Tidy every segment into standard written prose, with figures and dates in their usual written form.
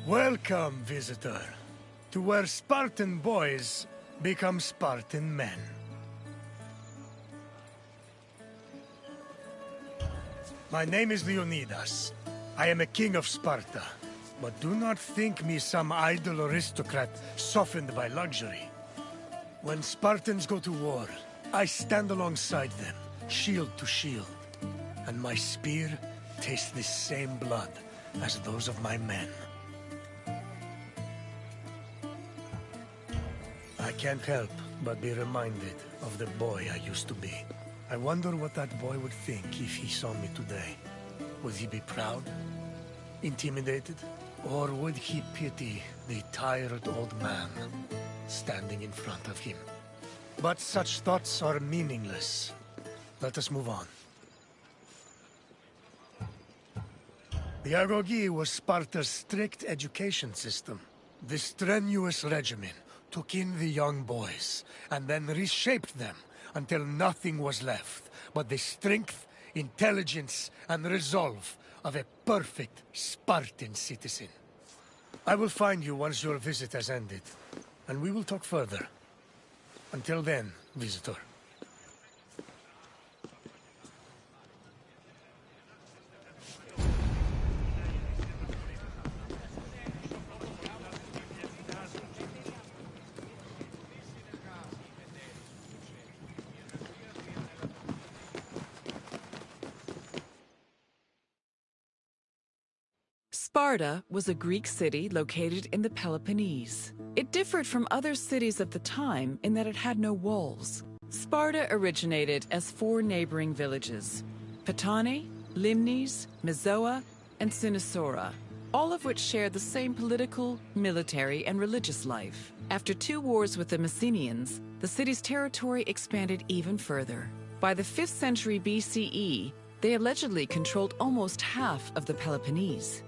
Welcome, visitor, to where Spartan boys become Spartan men. My name is Leonidas. I am a king of Sparta. But do not think me some idle aristocrat softened by luxury. When Spartans go to war, I stand alongside them, shield to shield. And my spear tastes the same blood as those of my men. I can't help but be reminded of the boy I used to be. I wonder what that boy would think if he saw me today. Would he be proud? Intimidated? Or would he pity the tired old man standing in front of him? But such thoughts are meaningless. Let us move on. The Agogi was Sparta's strict education system. The strenuous regimen took in the young boys, and then reshaped them until nothing was left but the strength, intelligence, and resolve of a perfect Spartan citizen. I will find you once your visit has ended, and we will talk further. Until then, visitor. Sparta was a Greek city located in the Peloponnese. It differed from other cities of the time in that it had no walls. Sparta originated as 4 neighboring villages: Patane, Limnes, Mizoa, and Cynosura, all of which shared the same political, military, and religious life. After 2 wars with the Messenians, the city's territory expanded even further. By the 5th century BCE, they allegedly controlled almost half of the Peloponnese.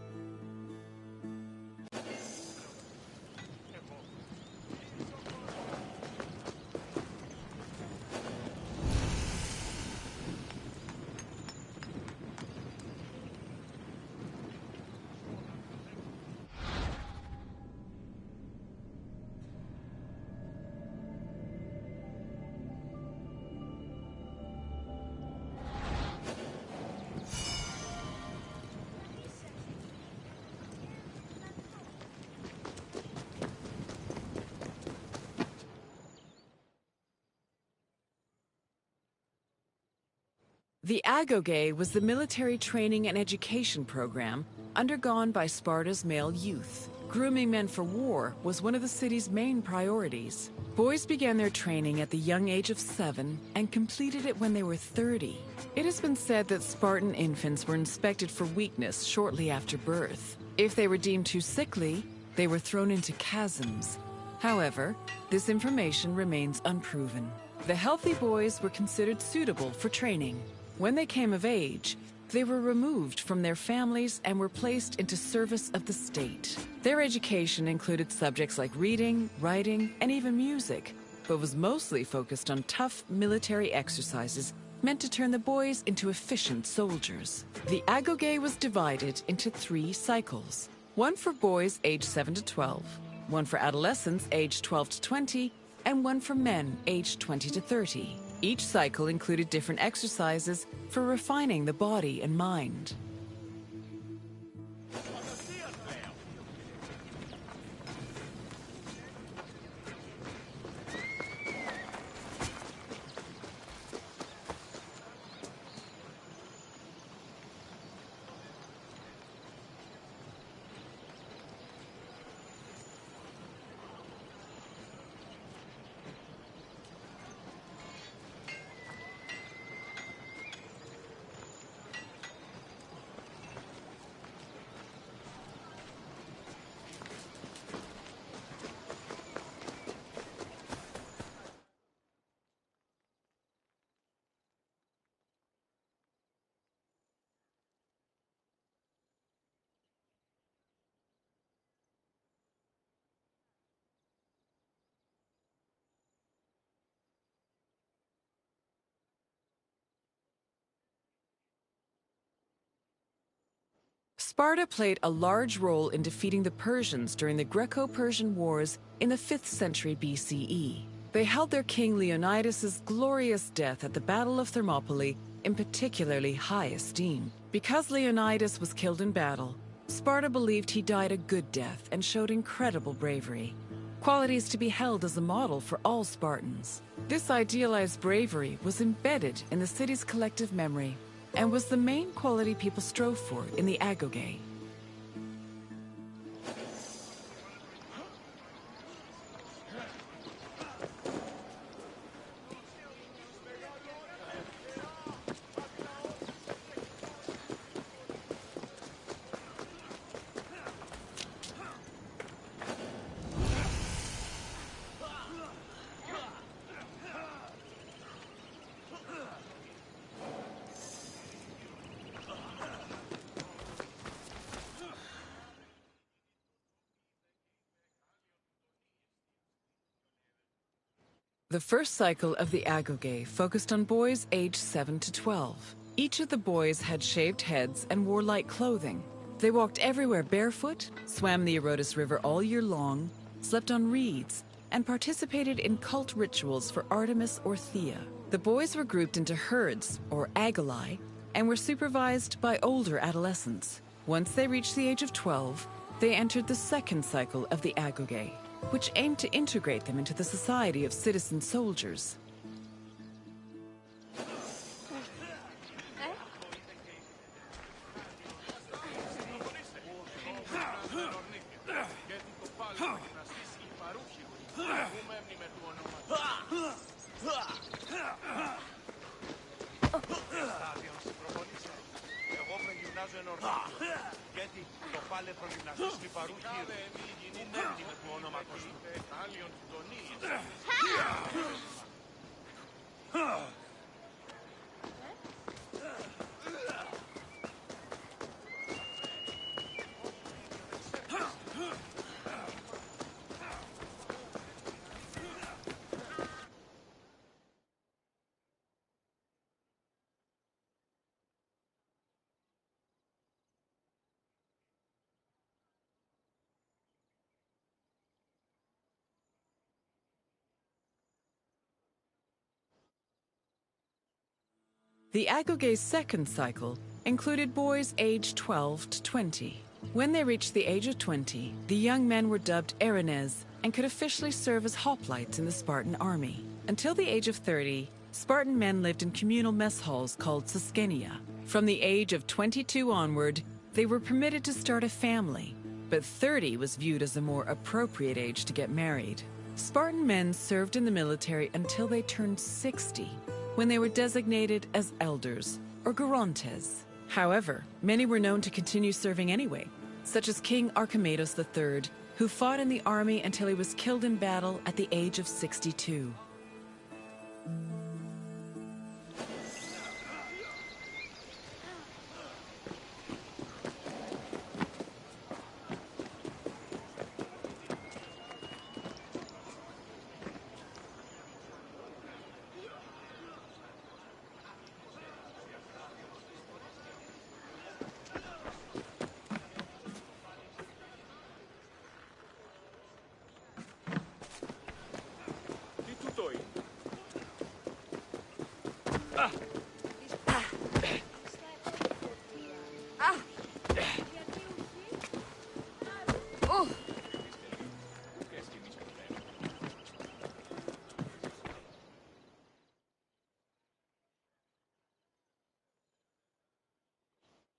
The Agoge was the military training and education program undergone by Sparta's male youth. Grooming men for war was one of the city's main priorities. Boys began their training at the young age of 7 and completed it when they were 30. It has been said that Spartan infants were inspected for weakness shortly after birth. If they were deemed too sickly, they were thrown into chasms. However, this information remains unproven. The healthy boys were considered suitable for training. When they came of age, they were removed from their families and were placed into service of the state. Their education included subjects like reading, writing, and even music, but was mostly focused on tough military exercises meant to turn the boys into efficient soldiers. The Agoge was divided into 3 cycles: one for boys aged 7 to 12, one for adolescents aged 12 to 20, and one for men aged 20 to 30. Each cycle included different exercises for refining the body and mind. Sparta played a large role in defeating the Persians during the Greco-Persian Wars in the 5th century BCE. They held their king Leonidas's glorious death at the Battle of Thermopylae in particularly high esteem. Because Leonidas was killed in battle, Sparta believed he died a good death and showed incredible bravery, qualities to be held as a model for all Spartans. This idealized bravery was embedded in the city's collective memory and was the main quality people strove for in the agoge. The first cycle of the agoge focused on boys aged 7 to 12. Each of the boys had shaved heads and wore light clothing. They walked everywhere barefoot, swam the Odyssey River all year long, slept on reeds, and participated in cult rituals for Artemis or Thea. The boys were grouped into herds, or agoli, and were supervised by older adolescents. Once they reached the age of 12, they entered the second cycle of the agoge, which aimed to integrate them into the society of citizen soldiers. The agoge's second cycle included boys aged 12 to 20. When they reached the age of 20, the young men were dubbed Erinyes and could officially serve as hoplites in the Spartan army. Until the age of 30, Spartan men lived in communal mess halls called Siskeneia. From the age of 22 onward, they were permitted to start a family, but 30 was viewed as a more appropriate age to get married. Spartan men served in the military until they turned 60, when they were designated as elders, or gerontes. However, many were known to continue serving anyway, such as King Archimedes III, who fought in the army until he was killed in battle at the age of 62.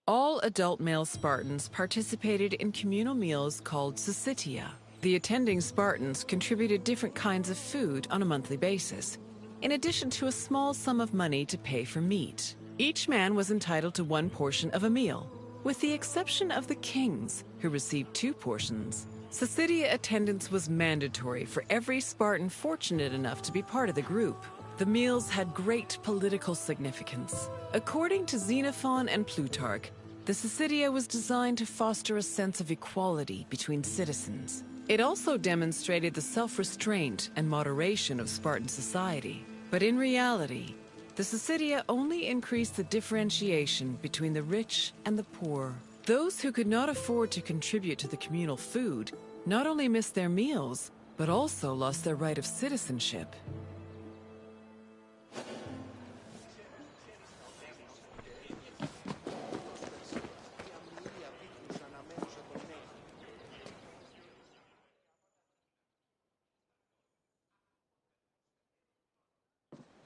All adult male Spartans participated in communal meals called syssitia. The attending Spartans contributed different kinds of food on a monthly basis, in addition to a small sum of money to pay for meat. Each man was entitled to one portion of a meal, with the exception of the kings, who received 2 portions. Syssitia attendance was mandatory for every Spartan fortunate enough to be part of the group. The meals had great political significance. According to Xenophon and Plutarch, the syssitia was designed to foster a sense of equality between citizens. It also demonstrated the self-restraint and moderation of Spartan society. But in reality, the syssitia only increased the differentiation between the rich and the poor. Those who could not afford to contribute to the communal food not only missed their meals, but also lost their right of citizenship.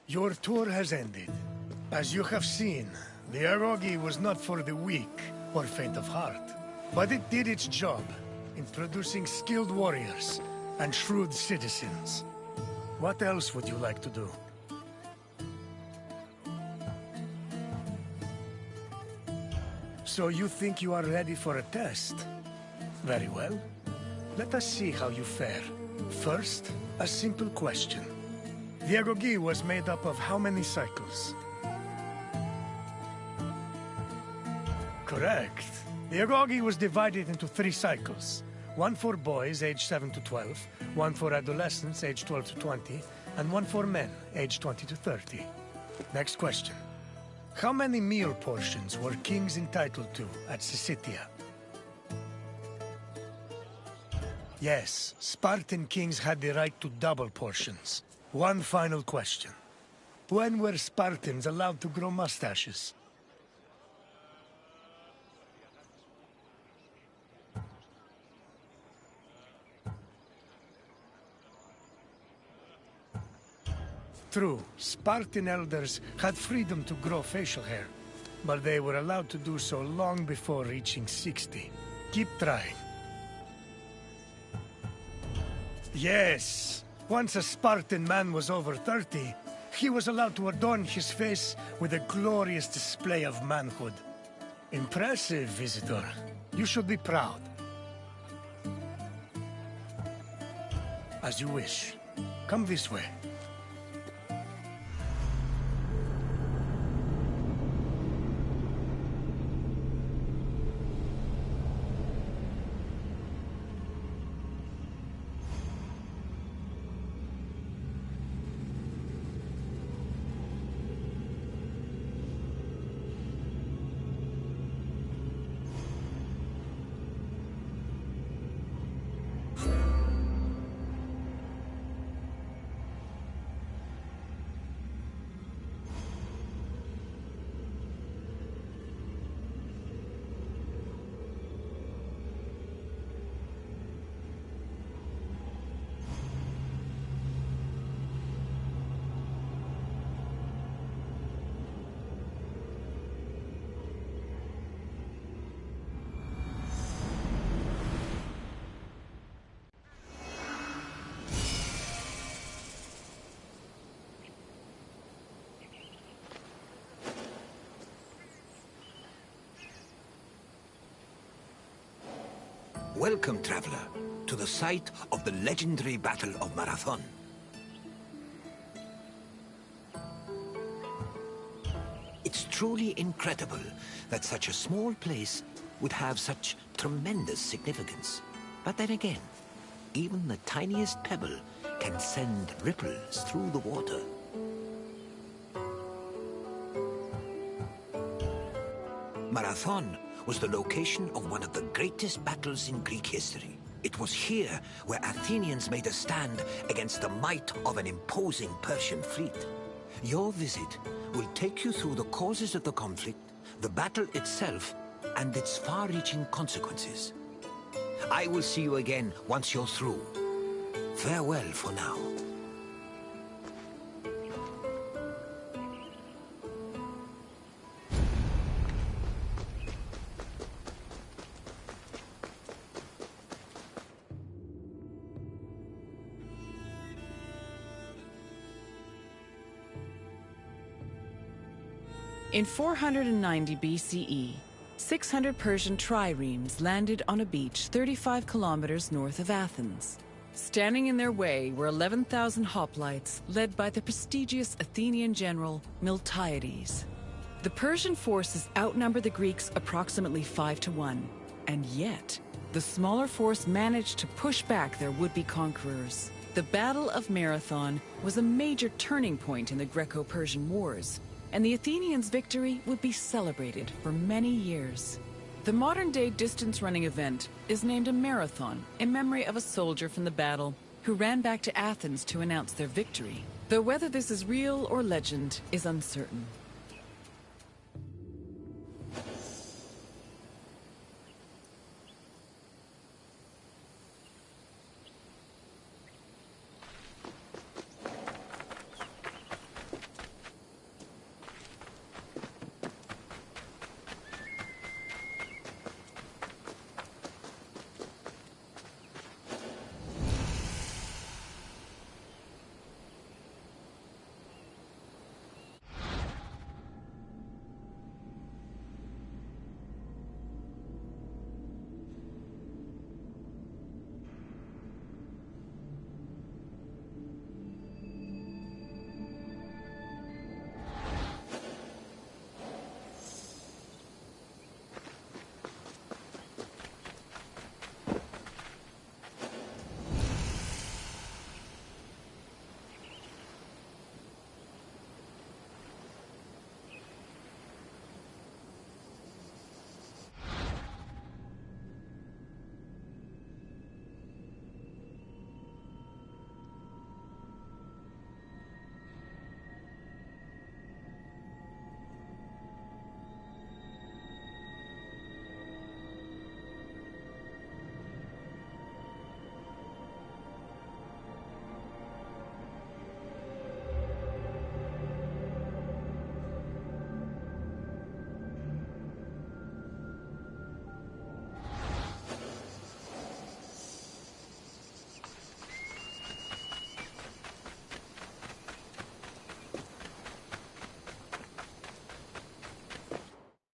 Your tour has ended. As you have seen, the Arogi was not for the weak or faint of heart. But it did its job in producing skilled warriors and shrewd citizens. What else would you like to do? So you think you are ready for a test? Very well. Let us see how you fare. First, a simple question. The Agogi was made up of how many cycles? Correct. The Agogi was divided into 3 cycles. One for boys aged 7 to 12, one for adolescents aged 12 to 20, and one for men aged 20 to 30. Next question. How many meal portions were kings entitled to at Syssitia? Yes, Spartan kings had the right to double portions. One final question. When were Spartans allowed to grow mustaches? True, Spartan elders had freedom to grow facial hair, but they were allowed to do so long before reaching 60. Keep trying. Yes! Once a Spartan man was over 30, he was allowed to adorn his face with a glorious display of manhood. Impressive, visitor. You should be proud. As you wish. Come this way. Welcome, traveler, to the site of the legendary Battle of Marathon. It's truly incredible that such a small place would have such tremendous significance. But then again, even the tiniest pebble can send ripples through the water. Marathon was the location of one of the greatest battles in Greek history. It was here where Athenians made a stand against the might of an imposing Persian fleet. Your visit will take you through the causes of the conflict, the battle itself, and its far-reaching consequences. I will see you again once you're through. Farewell for now. In 490 BCE, 600 Persian triremes landed on a beach 35 kilometers north of Athens. Standing in their way were 11,000 hoplites led by the prestigious Athenian general Miltiades. The Persian forces outnumbered the Greeks approximately 5 to 1, and yet the smaller force managed to push back their would-be conquerors. The Battle of Marathon was a major turning point in the Greco-Persian Wars, and the Athenians' victory would be celebrated for many years. The modern-day distance-running event is named a marathon in memory of a soldier from the battle who ran back to Athens to announce their victory, though whether this is real or legend is uncertain.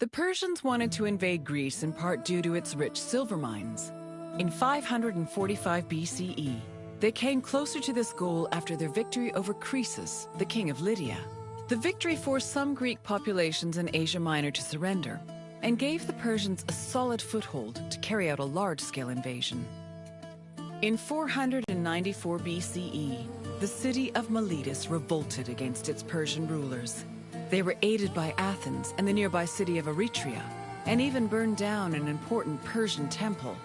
The Persians wanted to invade Greece in part due to its rich silver mines. In 545 BCE, they came closer to this goal after their victory over Croesus, the king of Lydia. The victory forced some Greek populations in Asia Minor to surrender and gave the Persians a solid foothold to carry out a large-scale invasion. In 494 BCE, the city of Miletus revolted against its Persian rulers. They were aided by Athens and the nearby city of Eretria, and even burned down an important Persian temple.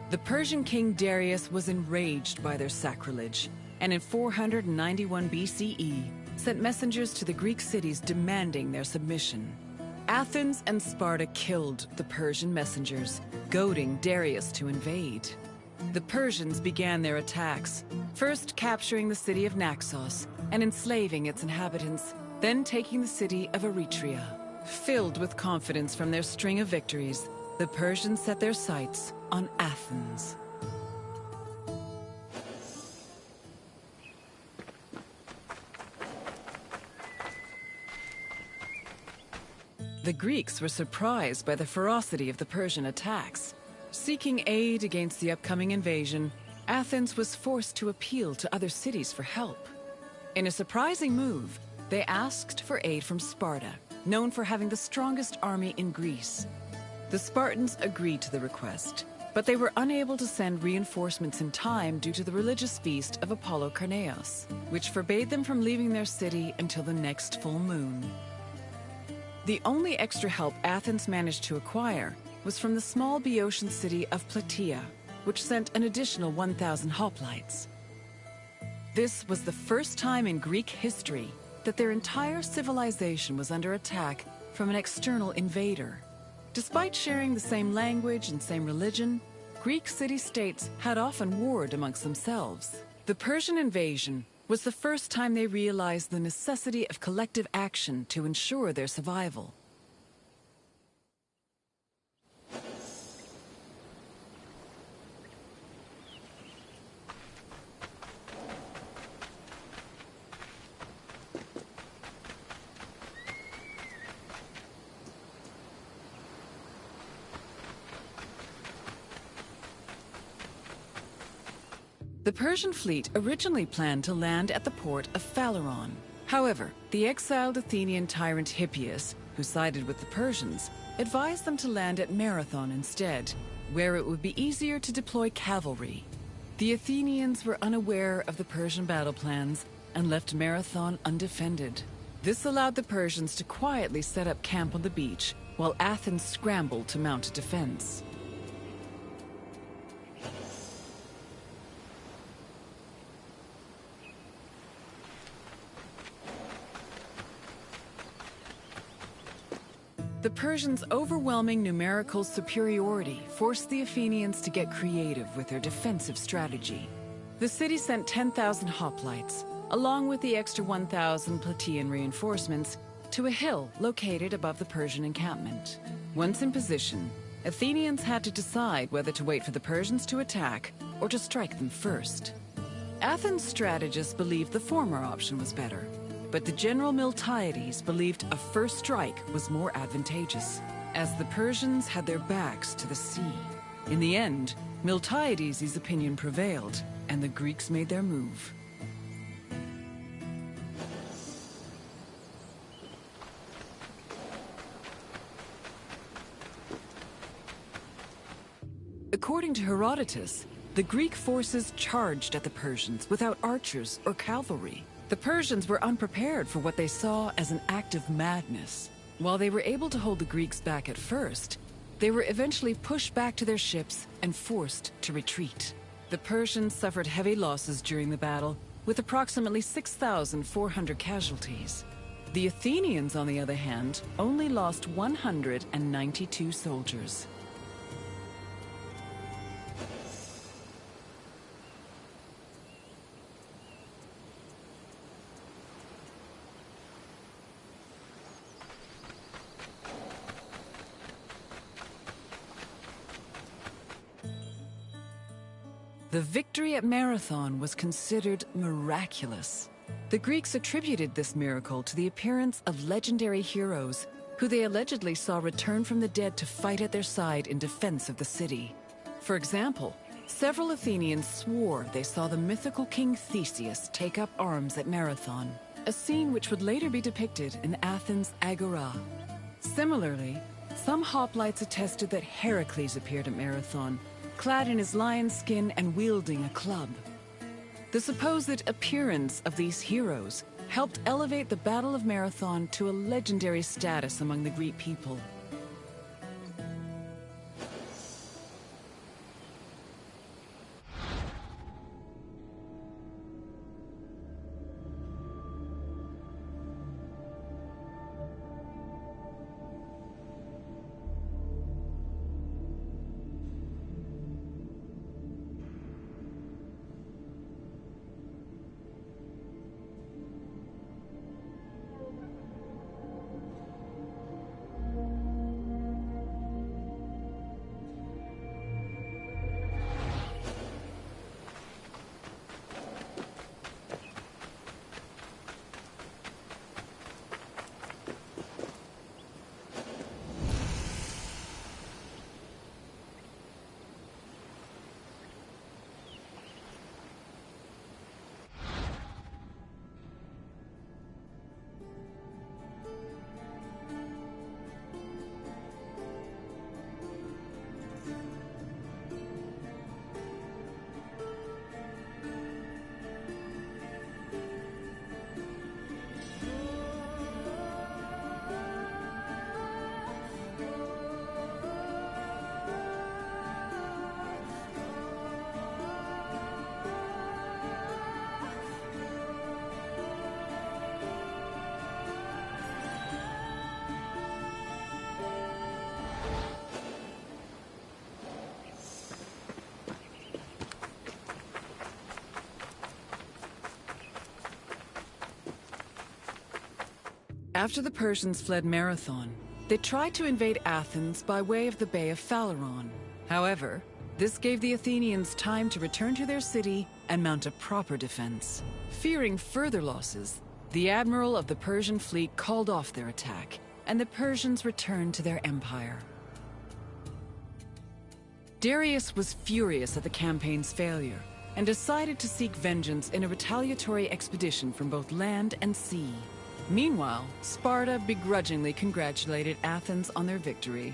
The Persian king Darius was enraged by their sacrilege, and in 491 BCE, sent messengers to the Greek cities demanding their submission. Athens and Sparta killed the Persian messengers, goading Darius to invade. The Persians began their attacks, first capturing the city of Naxos and enslaving its inhabitants, then taking the city of Eretria. Filled with confidence from their string of victories, the Persians set their sights on Athens. The Greeks were surprised by the ferocity of the Persian attacks. Seeking aid against the upcoming invasion, Athens was forced to appeal to other cities for help. In a surprising move, they asked for aid from Sparta, known for having the strongest army in Greece. The Spartans agreed to the request, but they were unable to send reinforcements in time due to the religious feast of Apollo Carneos, which forbade them from leaving their city until the next full moon. The only extra help Athens managed to acquire was from the small Boeotian city of Plataea, which sent an additional 1,000 hoplites. This was the first time in Greek history that their entire civilization was under attack from an external invader. Despite sharing the same language and same religion, Greek city-states had often warred amongst themselves. The Persian invasion was the first time they realized the necessity of collective action to ensure their survival. The Persian fleet originally planned to land at the port of Phaleron. However, the exiled Athenian tyrant Hippias, who sided with the Persians, advised them to land at Marathon instead, where it would be easier to deploy cavalry. The Athenians were unaware of the Persian battle plans and left Marathon undefended. This allowed the Persians to quietly set up camp on the beach while Athens scrambled to mount a defense. The Persians' overwhelming numerical superiority forced the Athenians to get creative with their defensive strategy. The city sent 10,000 hoplites, along with the extra 1,000 Plataean reinforcements, to a hill located above the Persian encampment. Once in position, Athenians had to decide whether to wait for the Persians to attack or to strike them first. Athens' strategists believed the former option was better, but the general Miltiades believed a first strike was more advantageous, as the Persians had their backs to the sea. In the end, Miltiades' opinion prevailed, and the Greeks made their move. According to Herodotus, the Greek forces charged at the Persians without archers or cavalry. The Persians were unprepared for what they saw as an act of madness. While they were able to hold the Greeks back at first, they were eventually pushed back to their ships and forced to retreat. The Persians suffered heavy losses during the battle, with approximately 6,400 casualties. The Athenians, on the other hand, only lost 192 soldiers. The victory at Marathon was considered miraculous. The Greeks attributed this miracle to the appearance of legendary heroes, who they allegedly saw return from the dead to fight at their side in defense of the city. For example, several Athenians swore they saw the mythical King Theseus take up arms at Marathon, a scene which would later be depicted in Athens' Agora. Similarly, some hoplites attested that Heracles appeared at Marathon, clad in his lion's skin and wielding a club. The supposed appearance of these heroes helped elevate the Battle of Marathon to a legendary status among the Greek people. After the Persians fled Marathon, they tried to invade Athens by way of the Bay of Phaleron. However, this gave the Athenians time to return to their city and mount a proper defense. Fearing further losses, the admiral of the Persian fleet called off their attack, and the Persians returned to their empire. Darius was furious at the campaign's failure and decided to seek vengeance in a retaliatory expedition from both land and sea. Meanwhile, Sparta begrudgingly congratulated Athens on their victory.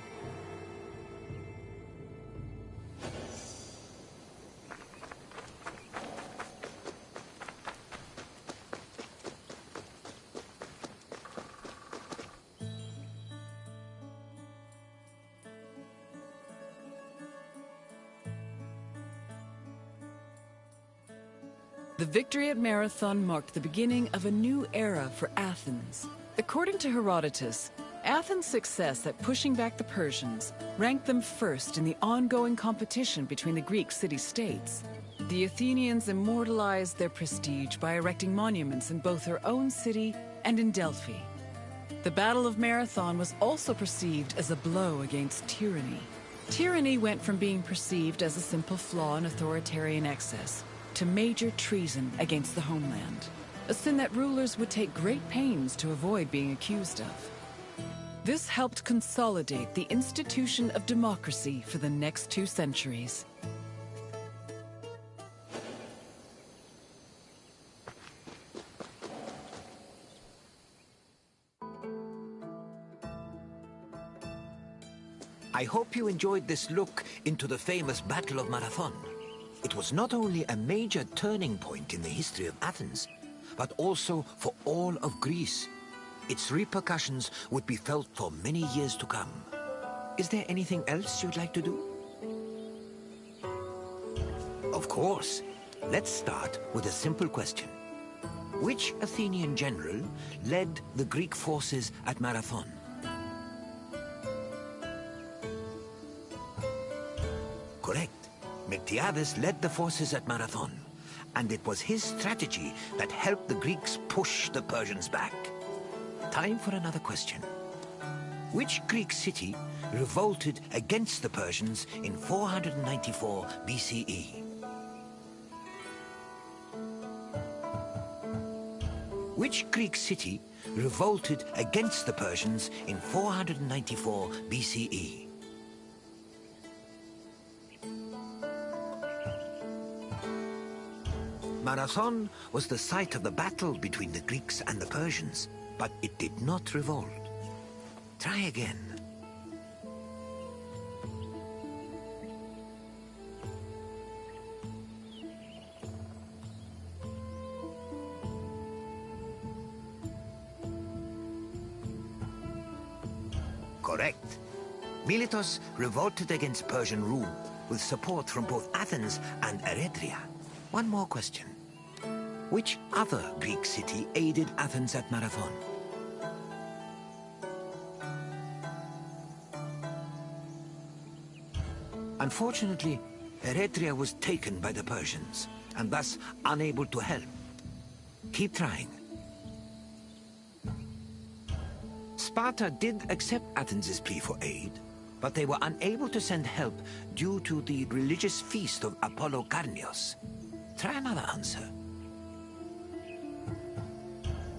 The victory at Marathon marked the beginning of a new era for Athens. According to Herodotus, Athens' success at pushing back the Persians ranked them first in the ongoing competition between the Greek city-states. The Athenians immortalized their prestige by erecting monuments in both their own city and in Delphi. The Battle of Marathon was also perceived as a blow against tyranny. Tyranny went from being perceived as a simple flaw in authoritarian excess to major treason against the homeland, a sin that rulers would take great pains to avoid being accused of. This helped consolidate the institution of democracy for the next 2 centuries. I hope you enjoyed this look into the famous Battle of Marathon. It was not only a major turning point in the history of Athens, but also for all of Greece. Its repercussions would be felt for many years to come. Is there anything else you'd like to do? Of course. Let's start with a simple question. Which Athenian general led the Greek forces at Marathon? Correct. Miltiades led the forces at Marathon, and it was his strategy that helped the Greeks push the Persians back. Time for another question. Which Greek city revolted against the Persians in 494 BCE? Which Greek city revolted against the Persians in 494 BCE? Marathon was the site of the battle between the Greeks and the Persians, but it did not revolt. Try again. Correct. Miletus revolted against Persian rule with support from both Athens and Eretria. One more question. Which other Greek city aided Athens at Marathon? Unfortunately, Eretria was taken by the Persians, and thus unable to help. Keep trying. Sparta did accept Athens' plea for aid, but they were unable to send help due to the religious feast of Apollo Karnios. Try another answer.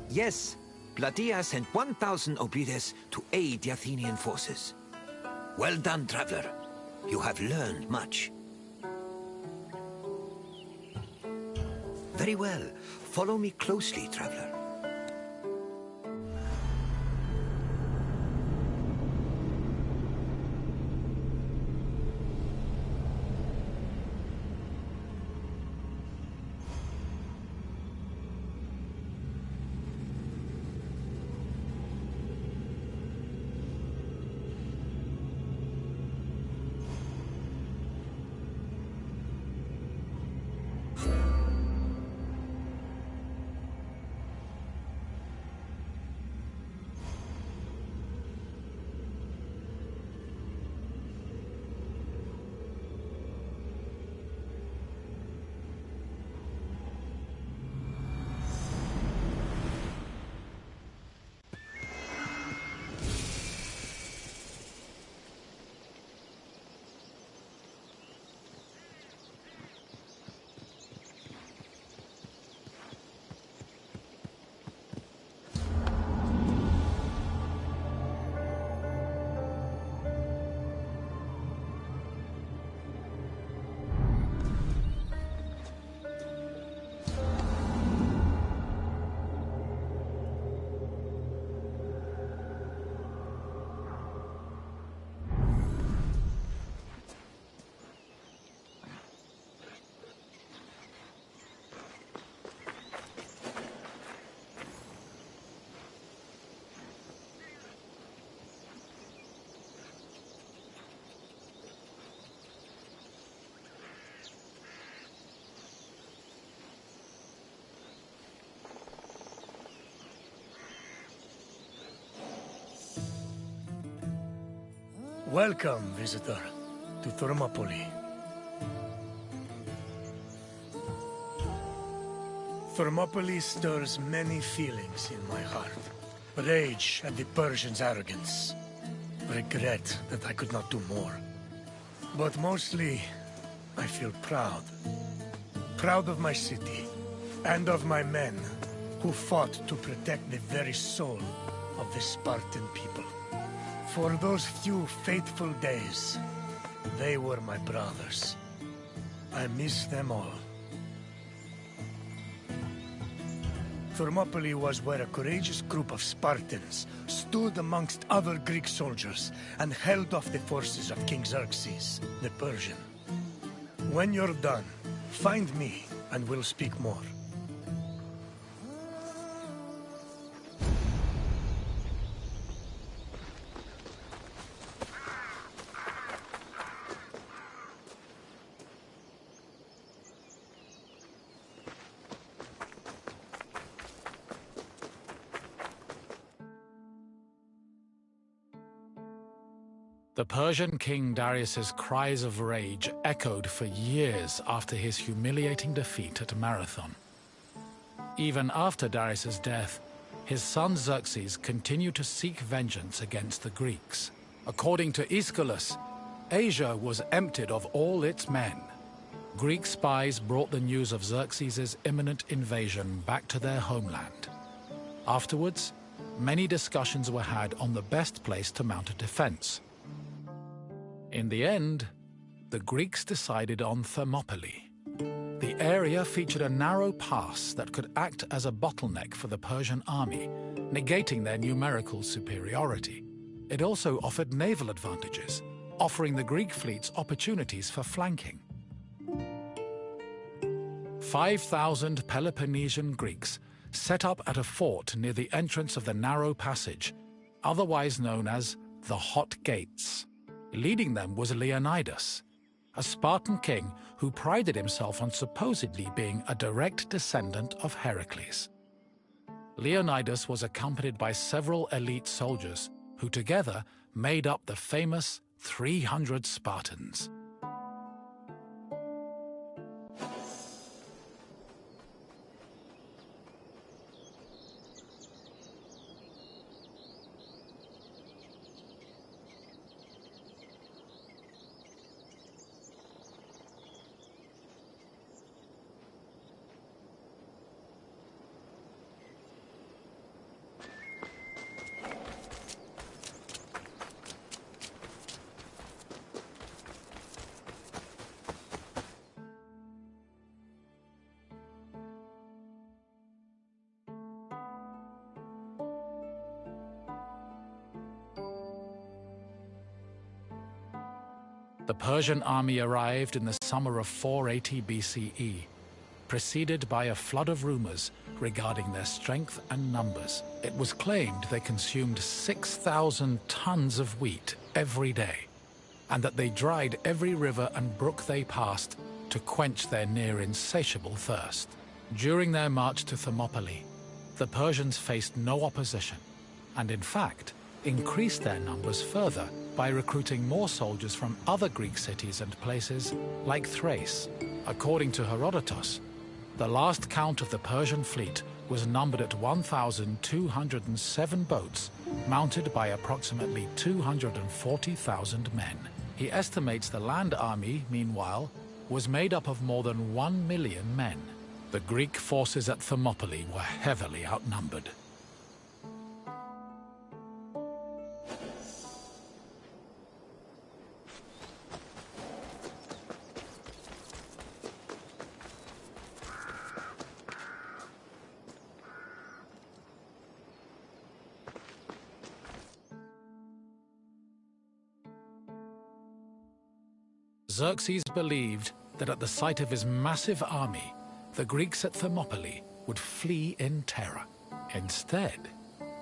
Yes, Plataea sent 1,000 Obides to aid the Athenian forces. Well done, traveler. You have learned much. Very well. Follow me closely, traveler. Welcome, visitor, to Thermopylae. Thermopylae stirs many feelings in my heart. Rage at the Persians' arrogance. Regret that I could not do more. But mostly, I feel proud. Proud of my city, and of my men, who fought to protect the very soul of the Spartan people. For those few fateful days, they were my brothers. I miss them all. Thermopylae was where a courageous group of Spartans stood amongst other Greek soldiers and held off the forces of King Xerxes, the Persian. When you're done, find me and we'll speak more. The Persian king Darius's cries of rage echoed for years after his humiliating defeat at Marathon. Even after Darius's death, his son Xerxes continued to seek vengeance against the Greeks. According to Aeschylus, Asia was emptied of all its men. Greek spies brought the news of Xerxes' imminent invasion back to their homeland. Afterwards, many discussions were had on the best place to mount a defense. In the end, the Greeks decided on Thermopylae. The area featured a narrow pass that could act as a bottleneck for the Persian army, negating their numerical superiority. It also offered naval advantages, offering the Greek fleets opportunities for flanking. 5,000 Peloponnesian Greeks set up at a fort near the entrance of the narrow passage, otherwise known as the Hot Gates. Leading them was Leonidas, a Spartan king who prided himself on supposedly being a direct descendant of Heracles. Leonidas was accompanied by several elite soldiers who together made up the famous 300 Spartans. The Persian army arrived in the summer of 480 BCE, preceded by a flood of rumors regarding their strength and numbers. It was claimed they consumed 6,000 tons of wheat every day, and that they dried every river and brook they passed to quench their near-insatiable thirst. During their march to Thermopylae, the Persians faced no opposition, and in fact, increased their numbers further by recruiting more soldiers from other Greek cities and places like Thrace. According to Herodotus, the last count of the Persian fleet was numbered at 1,207 boats, mounted by approximately 240,000 men. He estimates the land army, meanwhile, was made up of more than 1 million men. The Greek forces at Thermopylae were heavily outnumbered. Xerxes believed that at the sight of his massive army, the Greeks at Thermopylae would flee in terror. Instead,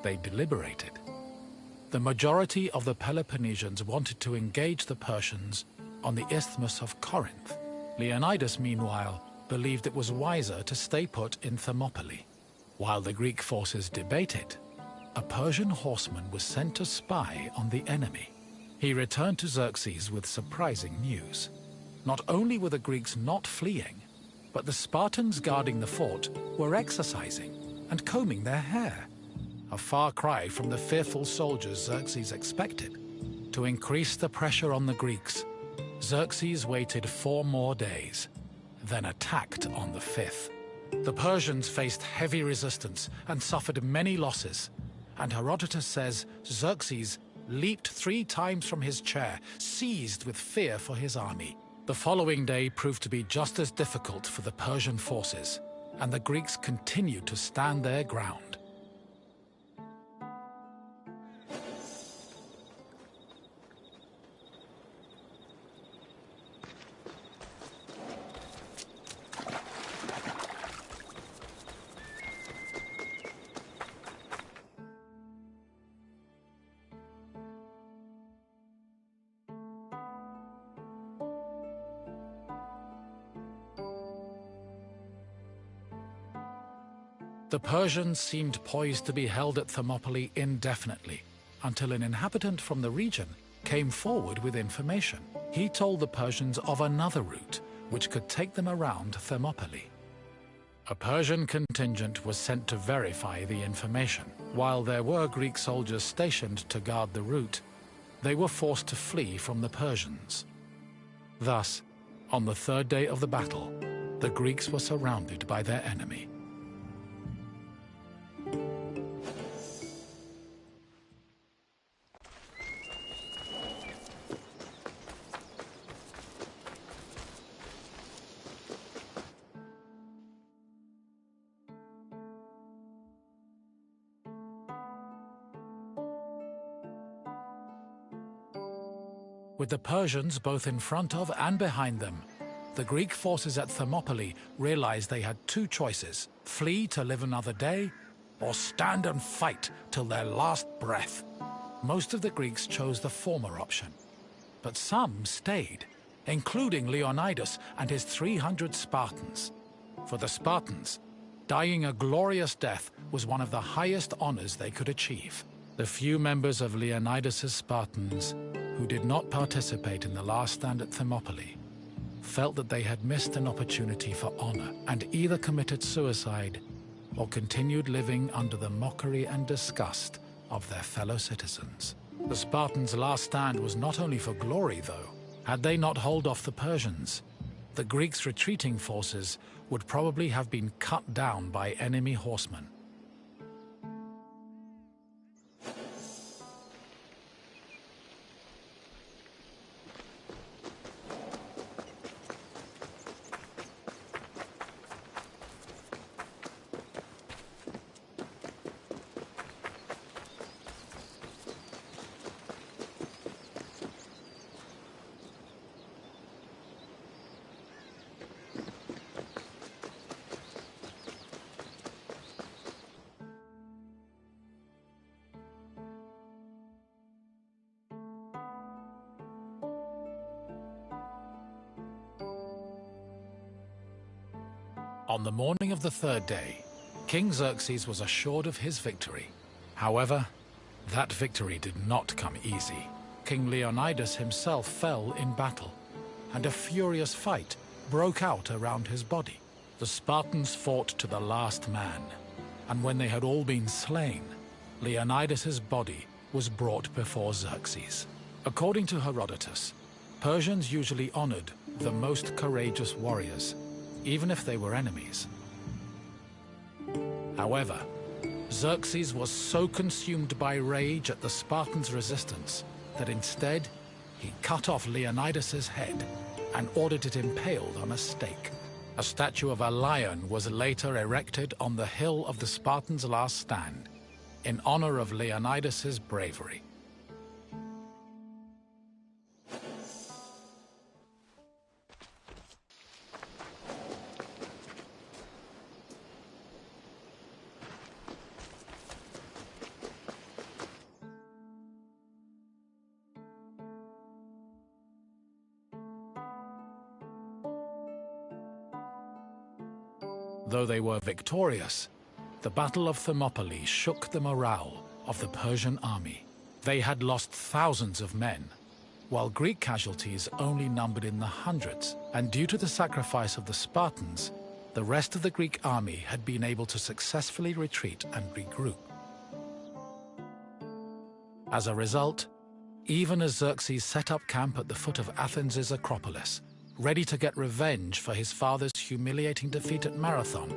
they deliberated. The majority of the Peloponnesians wanted to engage the Persians on the Isthmus of Corinth. Leonidas, meanwhile, believed it was wiser to stay put in Thermopylae. While the Greek forces debated, a Persian horseman was sent to spy on the enemy. He returned to Xerxes with surprising news. Not only were the Greeks not fleeing, but the Spartans guarding the fort were exercising and combing their hair. A far cry from the fearful soldiers Xerxes expected. To increase the pressure on the Greeks, Xerxes waited 4 more days, then attacked on the 5th. The Persians faced heavy resistance and suffered many losses, and Herodotus says Xerxes leaped 3 times from his chair, seized with fear for his army. The following day proved to be just as difficult for the Persian forces, and the Greeks continued to stand their ground. The Persians seemed poised to be held at Thermopylae indefinitely, until an inhabitant from the region came forward with information. He told the Persians of another route, which could take them around Thermopylae. A Persian contingent was sent to verify the information. While there were Greek soldiers stationed to guard the route, they were forced to flee from the Persians. Thus, on the 3rd day of the battle, the Greeks were surrounded by their enemy. With the Persians both in front of and behind them, the Greek forces at Thermopylae realized they had 2 choices: flee to live another day, or stand and fight till their last breath. Most of the Greeks chose the former option, but some stayed, including Leonidas and his 300 Spartans. For the Spartans, dying a glorious death was one of the highest honors they could achieve. The few members of Leonidas's Spartans who did not participate in the last stand at Thermopylae felt that they had missed an opportunity for honor and either committed suicide or continued living under the mockery and disgust of their fellow citizens. The Spartans' last stand was not only for glory, though. Had they not held off the Persians, the Greeks' retreating forces would probably have been cut down by enemy horsemen. On the morning of the 3rd day, King Xerxes was assured of his victory. However, that victory did not come easy. King Leonidas himself fell in battle, and a furious fight broke out around his body. The Spartans fought to the last man, and when they had all been slain, Leonidas's body was brought before Xerxes. According to Herodotus, Persians usually honored the most courageous warriors, even if they were enemies. However, Xerxes was so consumed by rage at the Spartans' resistance that instead he cut off Leonidas's head and ordered it impaled on a stake. A statue of a lion was later erected on the hill of the Spartans' last stand in honor of Leonidas's bravery. Though they were victorious, the Battle of Thermopylae shook the morale of the Persian army. They had lost thousands of men while Greek casualties only numbered in the hundreds, and due to the sacrifice of the Spartans, the rest of the Greek army had been able to successfully retreat and regroup. As a result, even as Xerxes set up camp at the foot of Athens' Acropolis, ready to get revenge for his father's humiliating defeat at Marathon,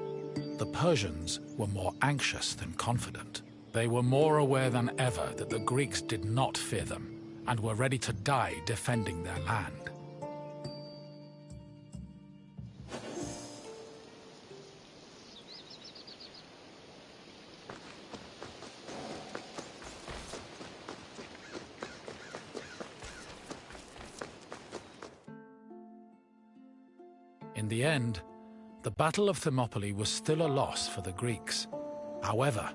the Persians were more anxious than confident. They were more aware than ever that the Greeks did not fear them, and were ready to die defending their land. In the end, the Battle of Thermopylae was still a loss for the Greeks. However,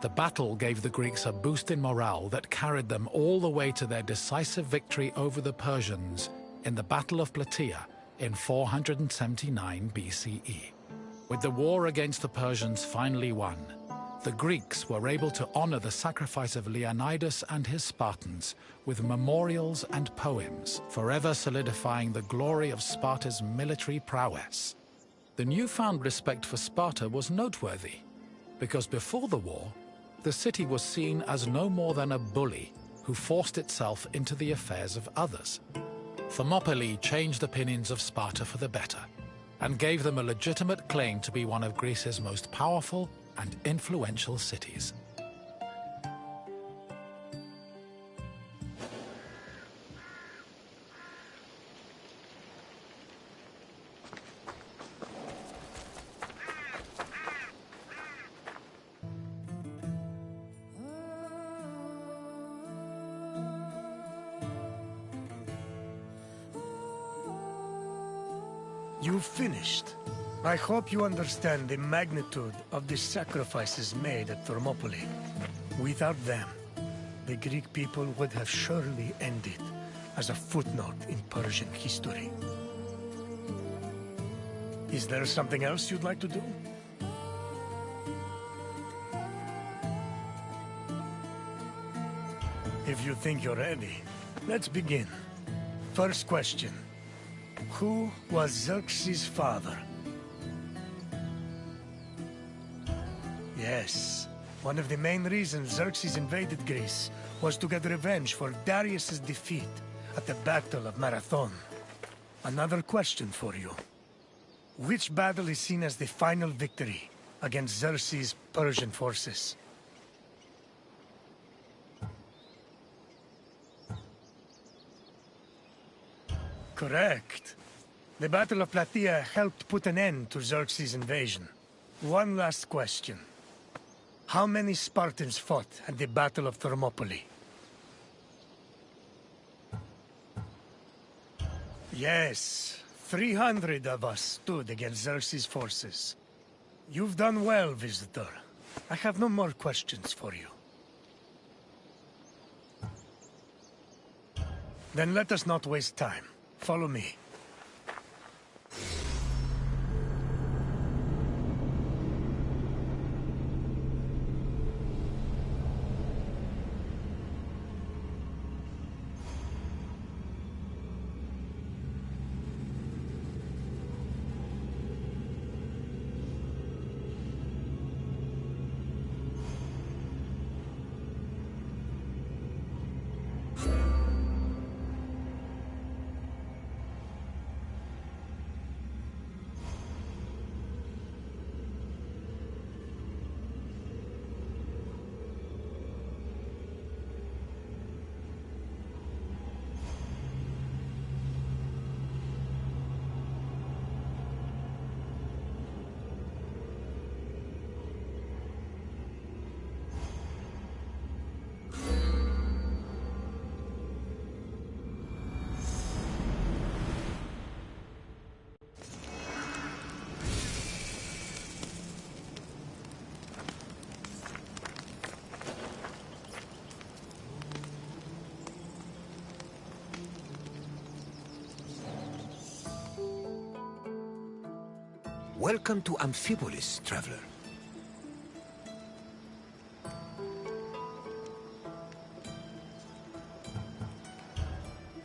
the battle gave the Greeks a boost in morale that carried them all the way to their decisive victory over the Persians in the Battle of Plataea in 479 BCE. With the war against the Persians finally won, the Greeks were able to honor the sacrifice of Leonidas and his Spartans with memorials and poems, forever solidifying the glory of Sparta's military prowess. The newfound respect for Sparta was noteworthy, because before the war, the city was seen as no more than a bully who forced itself into the affairs of others. Thermopylae changed opinions of Sparta for the better, and gave them a legitimate claim to be one of Greece's most powerful and influential cities. You've finished. I hope you understand the magnitude of the sacrifices made at Thermopylae. Without them, the Greek people would have surely ended as a footnote in Persian history. Is there something else you'd like to do? If you think you're ready, let's begin. First question. Who was Xerxes' father? Yes. One of the main reasons Xerxes invaded Greece was to get revenge for Darius' defeat at the Battle of Marathon. Another question for you. Which battle is seen as the final victory against Xerxes' Persian forces? Correct. The Battle of Plataea helped put an end to Xerxes' invasion. One last question. How many Spartans fought at the Battle of Thermopylae? Yes, 300 of us stood against Xerxes' forces. You've done well, visitor. I have no more questions for you. Then let us not waste time. Follow me. Welcome to Amphipolis, traveler.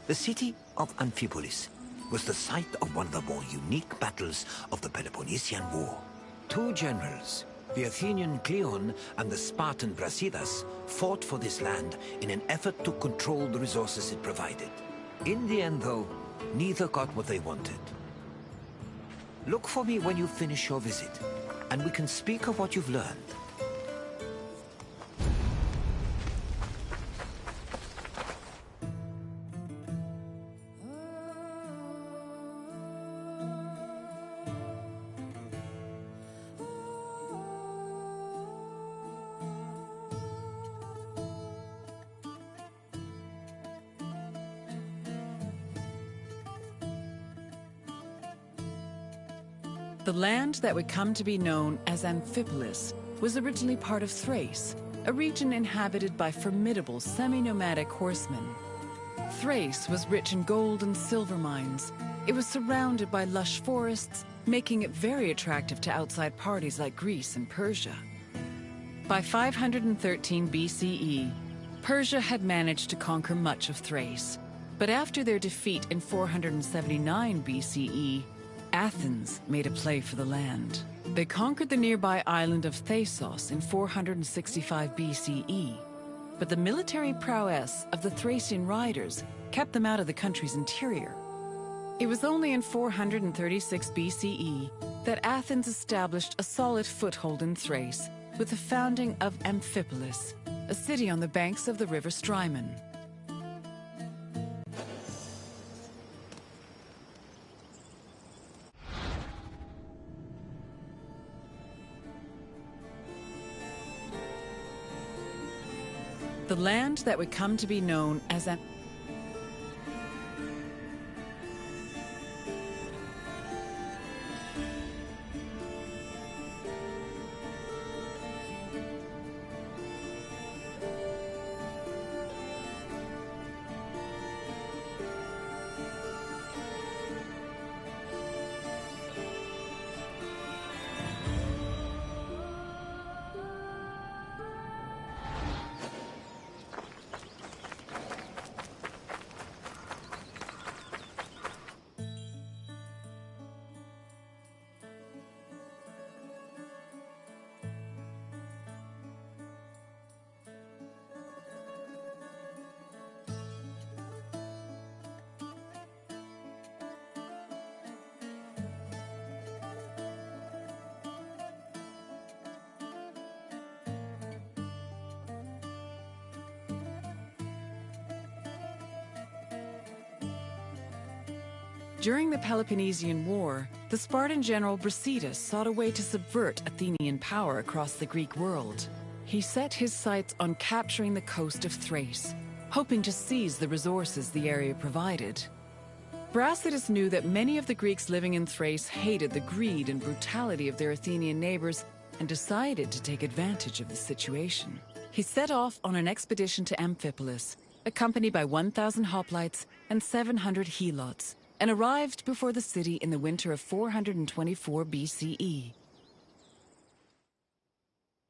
The city of Amphipolis was the site of one of the more unique battles of the Peloponnesian War. Two generals, the Athenian Cleon and the Spartan Brasidas, fought for this land in an effort to control the resources it provided. In the end, though, neither got what they wanted. Look for me when you finish your visit, and we can speak of what you've learned. The land that would come to be known as Amphipolis was originally part of Thrace, a region inhabited by formidable semi-nomadic horsemen. Thrace was rich in gold and silver mines. It was surrounded by lush forests, making it very attractive to outside parties like Greece and Persia. By 513 BCE, Persia had managed to conquer much of Thrace. But after their defeat in 479 BCE, Athens made a play for the land. They conquered the nearby island of Thasos in 465 BCE, but the military prowess of the Thracian riders kept them out of the country's interior. It was only in 436 BCE that Athens established a solid foothold in Thrace with the founding of Amphipolis, a city on the banks of the river Strymon. The land that would come to be known as During the Peloponnesian War, the Spartan general Brasidas sought a way to subvert Athenian power across the Greek world. He set his sights on capturing the coast of Thrace, hoping to seize the resources the area provided. Brasidas knew that many of the Greeks living in Thrace hated the greed and brutality of their Athenian neighbors and decided to take advantage of the situation. He set off on an expedition to Amphipolis, accompanied by 1,000 hoplites and 700 helots, and arrived before the city in the winter of 424 BCE.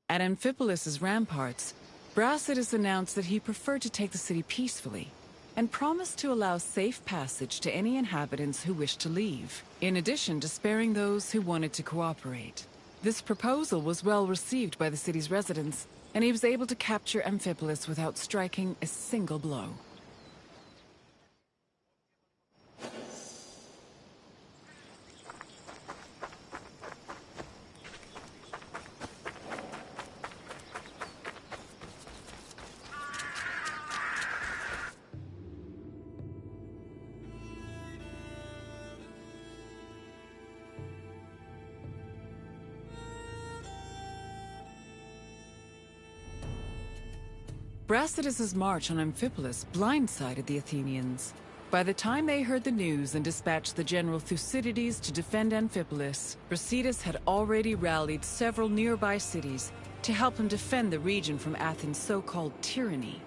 At Amphipolis' ramparts, Brasidas announced that he preferred to take the city peacefully and promised to allow safe passage to any inhabitants who wished to leave, in addition to sparing those who wanted to cooperate. This proposal was well received by the city's residents, and he was able to capture Amphipolis without striking a single blow. Brasidas' march on Amphipolis blindsided the Athenians. By the time they heard the news and dispatched the general Thucydides to defend Amphipolis, Brasidas had already rallied several nearby cities to help him defend the region from Athens' so-called tyranny.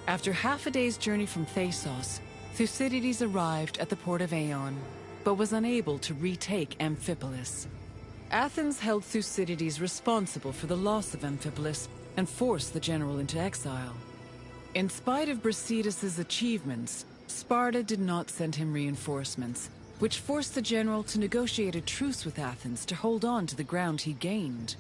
After half a day's journey from Thasos, Thucydides arrived at the port of Aeon, but was unable to retake Amphipolis. Athens held Thucydides responsible for the loss of Amphipolis and forced the general into exile. In spite of Brasidas' achievements, Sparta did not send him reinforcements, which forced the general to negotiate a truce with Athens to hold on to the ground he gained.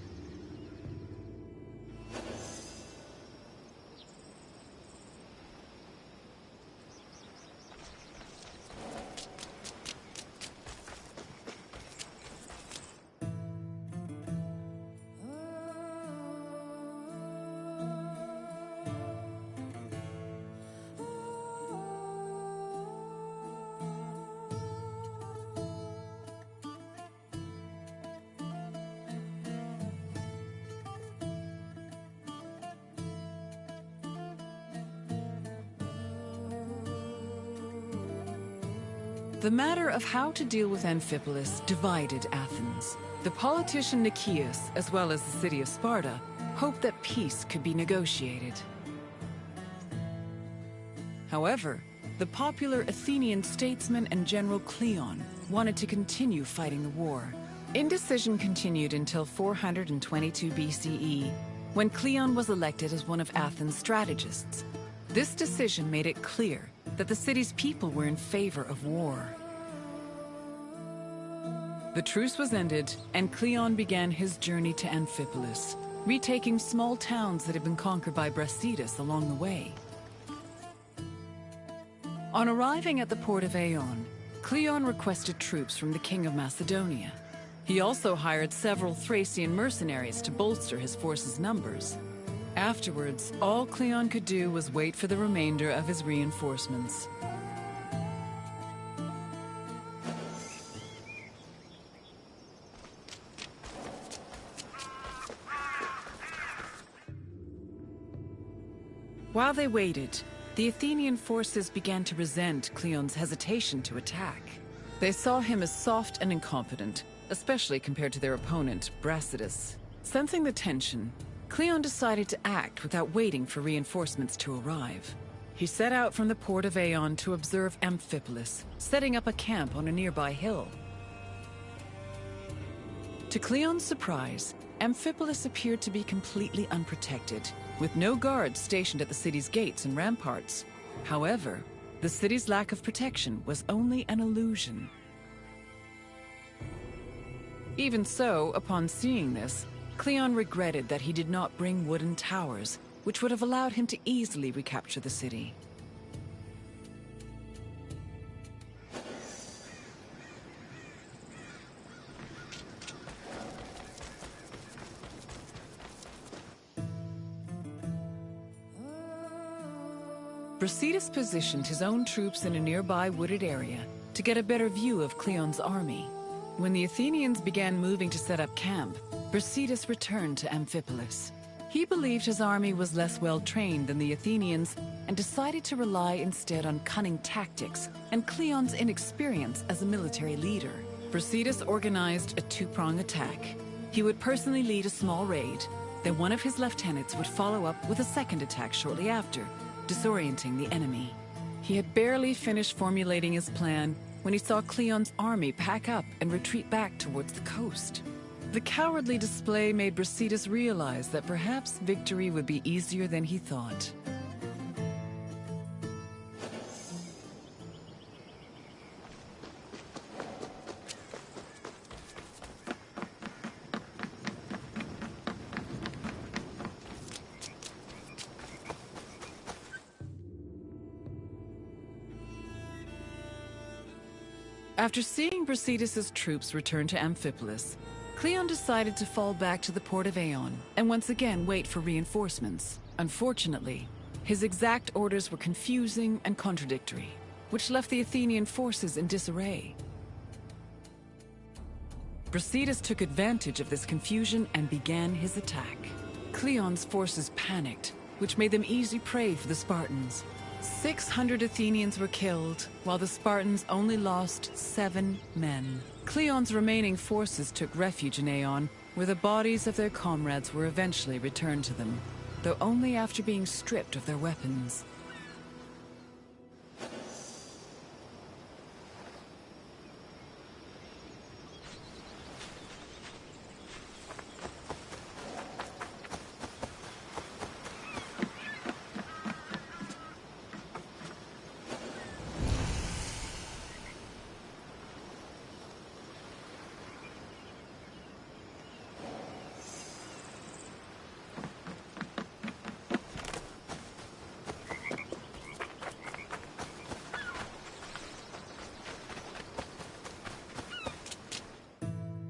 The matter of how to deal with Amphipolis divided Athens. The politician Nicias, as well as the city of Sparta, hoped that peace could be negotiated. However, the popular Athenian statesman and general Cleon wanted to continue fighting the war. Indecision continued until 422 BCE, when Cleon was elected as one of Athens' strategists. This decision made it clear that the city's people were in favor of war. The truce was ended, and Cleon began his journey to Amphipolis, retaking small towns that had been conquered by Brasidas along the way. On arriving at the port of Aeon, Cleon requested troops from the king of Macedonia. He also hired several Thracian mercenaries to bolster his force's numbers. Afterwards, all Cleon could do was wait for the remainder of his reinforcements. While they waited, the Athenian forces began to resent Cleon's hesitation to attack. They saw him as soft and incompetent, especially compared to their opponent, Brasidas. Sensing the tension, Cleon decided to act without waiting for reinforcements to arrive. He set out from the port of Aeon to observe Amphipolis, setting up a camp on a nearby hill. To Cleon's surprise, Amphipolis appeared to be completely unprotected, with no guards stationed at the city's gates and ramparts. However, the city's lack of protection was only an illusion. Even so, upon seeing this, Cleon regretted that he did not bring wooden towers, which would have allowed him to easily recapture the city. Brasidas positioned his own troops in a nearby wooded area to get a better view of Cleon's army. When the Athenians began moving to set up camp, Brasidas returned to Amphipolis. He believed his army was less well-trained than the Athenians and decided to rely instead on cunning tactics and Cleon's inexperience as a military leader. Brasidas organized a two-prong attack. He would personally lead a small raid, then one of his lieutenants would follow up with a second attack shortly after, disorienting the enemy. He had barely finished formulating his plan when he saw Cleon's army pack up and retreat back towards the coast. The cowardly display made Brasidas realize that perhaps victory would be easier than he thought. After seeing Brasidas' troops return to Amphipolis, Cleon decided to fall back to the port of Aeon and once again wait for reinforcements. Unfortunately, his exact orders were confusing and contradictory, which left the Athenian forces in disarray. Brasidas took advantage of this confusion and began his attack. Cleon's forces panicked, which made them easy prey for the Spartans. 600 Athenians were killed, while the Spartans only lost 7 men. Cleon's remaining forces took refuge in Aeon, where the bodies of their comrades were eventually returned to them, though only after being stripped of their weapons.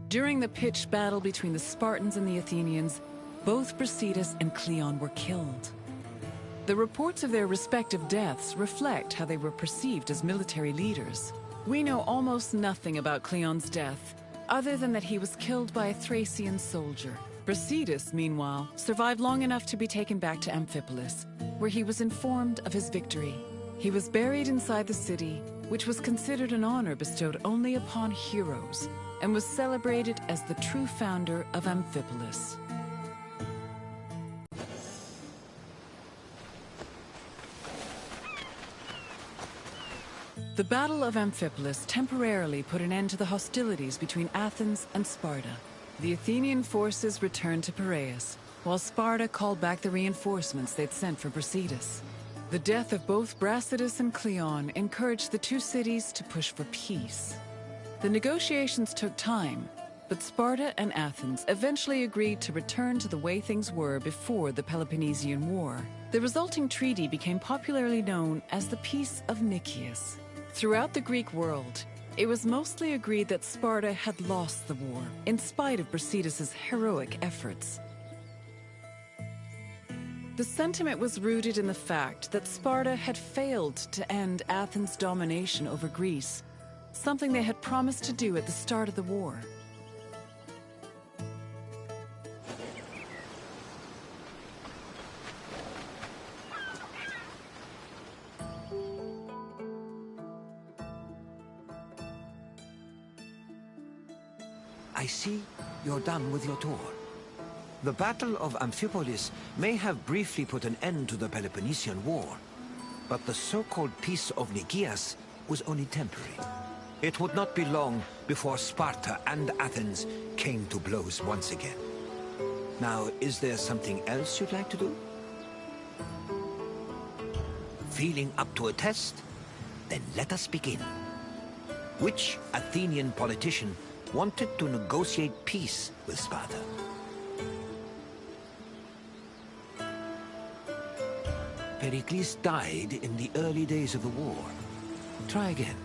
During the pitched battle between the Spartans and the Athenians, both Brasidas and Cleon were killed. The reports of their respective deaths reflect how they were perceived as military leaders. We know almost nothing about Cleon's death, other than that he was killed by a Thracian soldier. Brasidas, meanwhile, survived long enough to be taken back to Amphipolis, where he was informed of his victory. He was buried inside the city, which was considered an honor bestowed only upon heroes, and was celebrated as the true founder of Amphipolis. The Battle of Amphipolis temporarily put an end to the hostilities between Athens and Sparta. The Athenian forces returned to Piraeus, while Sparta called back the reinforcements they'd sent for Brasidas. The death of both Brasidas and Cleon encouraged the two cities to push for peace. The negotiations took time, but Sparta and Athens eventually agreed to return to the way things were before the Peloponnesian War. The resulting treaty became popularly known as the Peace of Nicias. Throughout the Greek world, it was mostly agreed that Sparta had lost the war, in spite of Brasidas' heroic efforts. The sentiment was rooted in the fact that Sparta had failed to end Athens' domination over Greece, something they had promised to do at the start of the war. I see you're done with your tour. The Battle of Amphipolis may have briefly put an end to the Peloponnesian War, but the so-called Peace of Nicias was only temporary. It would not be long before Sparta and Athens came to blows once again. Now, is there something else you'd like to do? Feeling up to a test? Then let us begin. Which Athenian politician wanted to negotiate peace with Sparta? Pericles died in the early days of the war. Try again.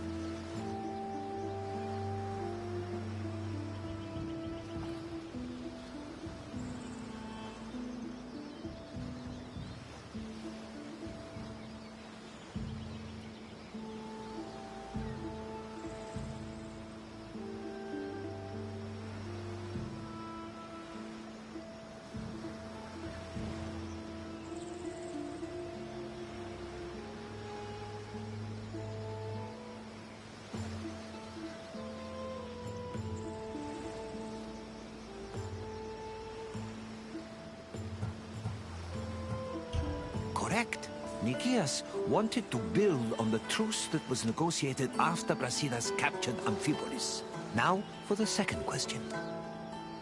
Correct. Nicias wanted to build on the truce that was negotiated after Brasidas captured Amphipolis. Now for the second question.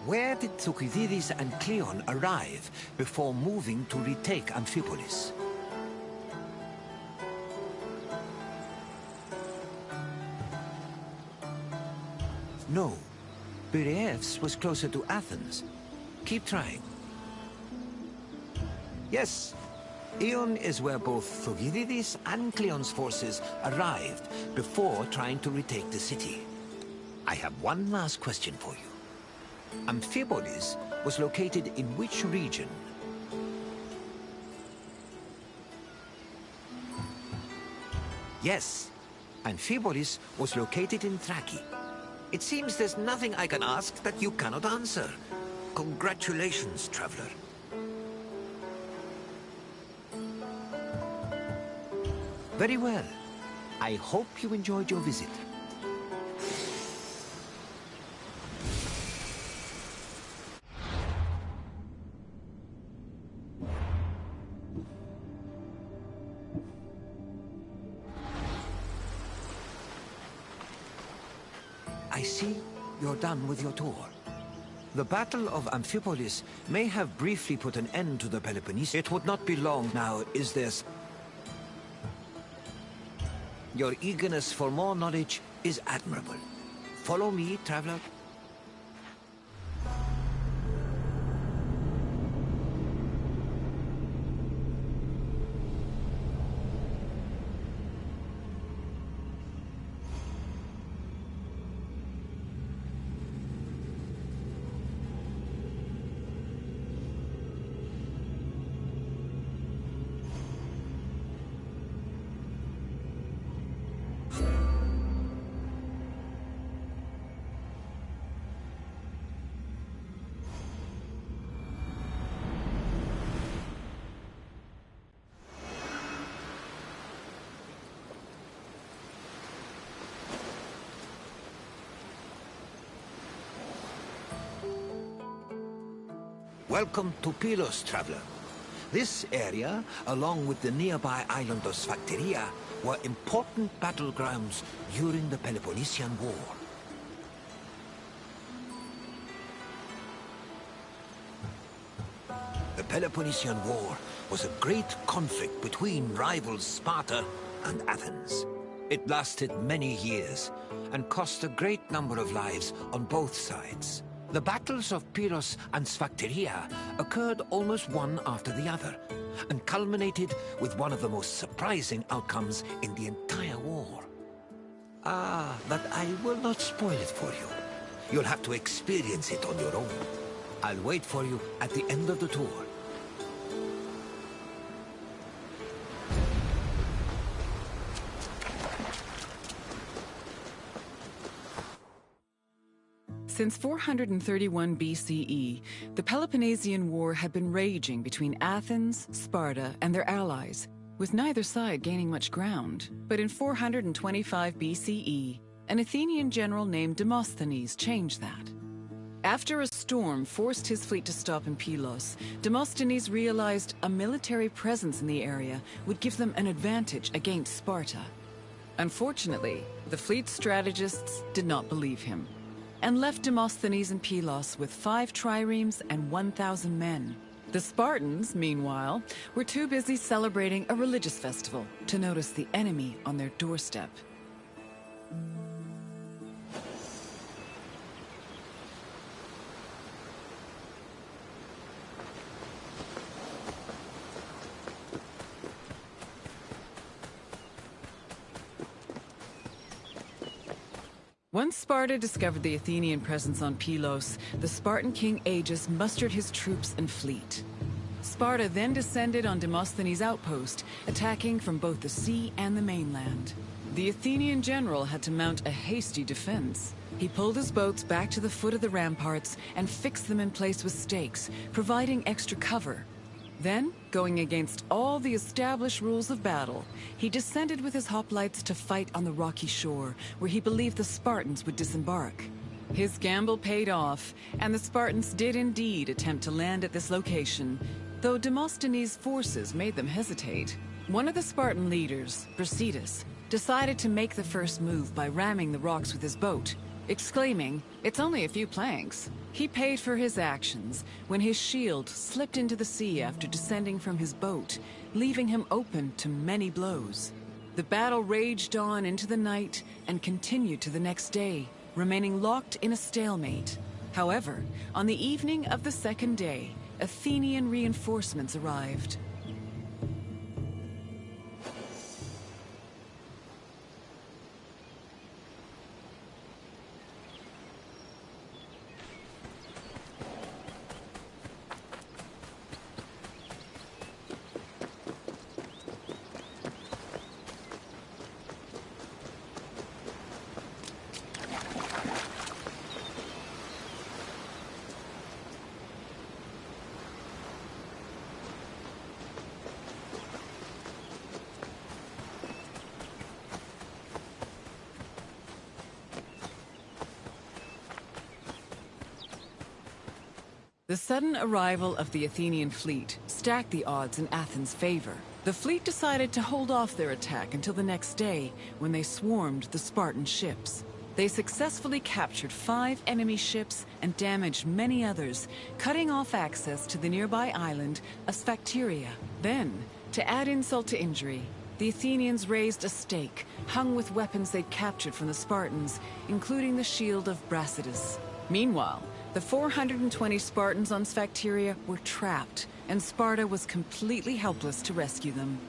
Where did Thucydides and Cleon arrive before moving to retake Amphipolis? No. Piraeus was closer to Athens. Keep trying. Yes. Ion is where both Thucydides and Cleon's forces arrived before trying to retake the city. I have one last question for you. Amphipolis was located in which region? Yes, Amphipolis was located in Thrace. It seems there's nothing I can ask that you cannot answer. Congratulations, traveler. Very well. I hope you enjoyed your visit. I see you're done with your tour. The Battle of Amphipolis may have briefly put an end to the Peloponnese. It would not be long now, is there? Your eagerness for more knowledge is admirable. Follow me, traveler. Welcome to Pylos, traveler. This area, along with the nearby island of Sphacteria, were important battlegrounds during the Peloponnesian War. The Peloponnesian War was a great conflict between rivals Sparta and Athens. It lasted many years and cost a great number of lives on both sides. The battles of Pylos and Sphacteria occurred almost one after the other, and culminated with one of the most surprising outcomes in the entire war. But I will not spoil it for you. You'll have to experience it on your own. I'll wait for you at the end of the tour. Since 431 BCE, the Peloponnesian War had been raging between Athens, Sparta, and their allies, with neither side gaining much ground. But in 425 BCE, an Athenian general named Demosthenes changed that. After a storm forced his fleet to stop in Pylos, Demosthenes realized a military presence in the area would give them an advantage against Sparta. Unfortunately, the fleet's strategists did not believe him, and left Demosthenes in Pylos with 5 triremes and 1,000 men. The Spartans, meanwhile, were too busy celebrating a religious festival to notice the enemy on their doorstep. Once Sparta discovered the Athenian presence on Pylos, the Spartan king Agis mustered his troops and fleet. Sparta then descended on Demosthenes' outpost, attacking from both the sea and the mainland. The Athenian general had to mount a hasty defense. He pulled his boats back to the foot of the ramparts and fixed them in place with stakes, providing extra cover. Then, going against all the established rules of battle, he descended with his hoplites to fight on the rocky shore, where he believed the Spartans would disembark. His gamble paid off, and the Spartans did indeed attempt to land at this location, though Demosthenes' forces made them hesitate. One of the Spartan leaders, Brasidas, decided to make the first move by ramming the rocks with his boat, exclaiming, "It's only a few planks." He paid for his actions when his shield slipped into the sea after descending from his boat, leaving him open to many blows. The battle raged on into the night and continued to the next day, remaining locked in a stalemate. However, on the evening of the second day, Athenian reinforcements arrived. The sudden arrival of the Athenian fleet stacked the odds in Athens' favor. The fleet decided to hold off their attack until the next day, when they swarmed the Spartan ships. They successfully captured 5 enemy ships and damaged many others, cutting off access to the nearby island of Sphacteria. Then, to add insult to injury, the Athenians raised a stake hung with weapons they'd captured from the Spartans, including the shield of Brasidas. Meanwhile, the 420 Spartans on Sphacteria were trapped, and Sparta was completely helpless to rescue them.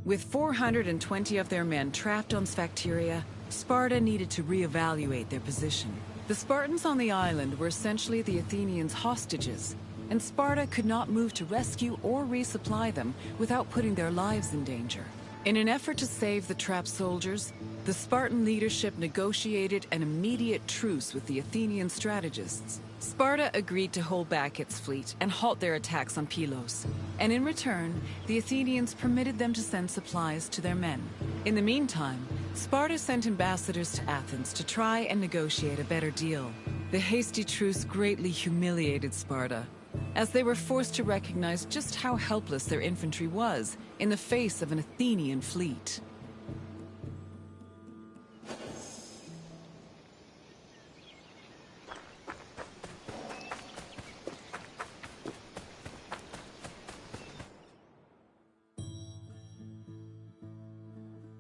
With 420 of their men trapped on Sphacteria, Sparta needed to reevaluate their position. The Spartans on the island were essentially the Athenians' hostages, and Sparta could not move to rescue or resupply them without putting their lives in danger. In an effort to save the trapped soldiers, the Spartan leadership negotiated an immediate truce with the Athenian strategists. Sparta agreed to hold back its fleet and halt their attacks on Pylos, and in return, the Athenians permitted them to send supplies to their men. In the meantime, Sparta sent ambassadors to Athens to try and negotiate a better deal. The hasty truce greatly humiliated Sparta, as they were forced to recognize just how helpless their infantry was in the face of an Athenian fleet.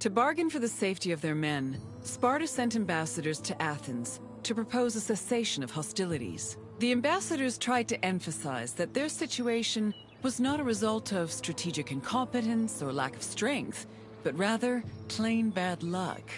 To bargain for the safety of their men, Sparta sent ambassadors to Athens to propose a cessation of hostilities. The ambassadors tried to emphasize that their situation was not a result of strategic incompetence or lack of strength, but rather plain bad luck.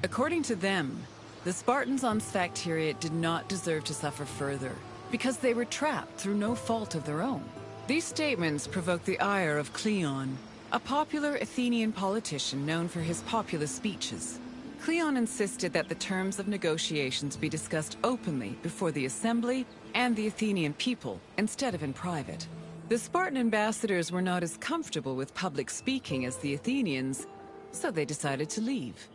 According to them, the Spartans on Sphacteria did not deserve to suffer further, because they were trapped through no fault of their own. These statements provoked the ire of Cleon, a popular Athenian politician known for his populist speeches. Cleon insisted that the terms of negotiations be discussed openly before the assembly and the Athenian people, instead of in private. The Spartan ambassadors were not as comfortable with public speaking as the Athenians, so they decided to leave.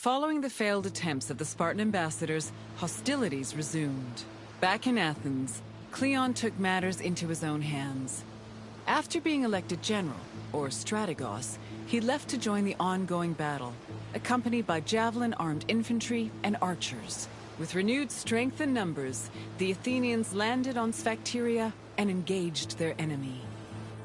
Following the failed attempts of the Spartan ambassadors, hostilities resumed. Back in Athens, Cleon took matters into his own hands. After being elected general, or strategos, he left to join the ongoing battle, accompanied by javelin-armed infantry and archers. With renewed strength and numbers, the Athenians landed on Sphacteria and engaged their enemy.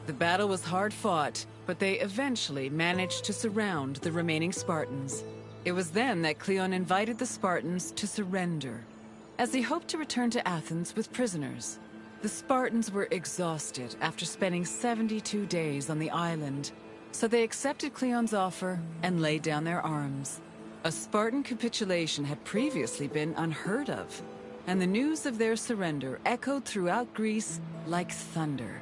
The battle was hard fought, but they eventually managed to surround the remaining Spartans. It was then that Cleon invited the Spartans to surrender, as he hoped to return to Athens with prisoners. The Spartans were exhausted after spending 72 days on the island, so they accepted Cleon's offer and laid down their arms. A Spartan capitulation had previously been unheard of, and the news of their surrender echoed throughout Greece like thunder.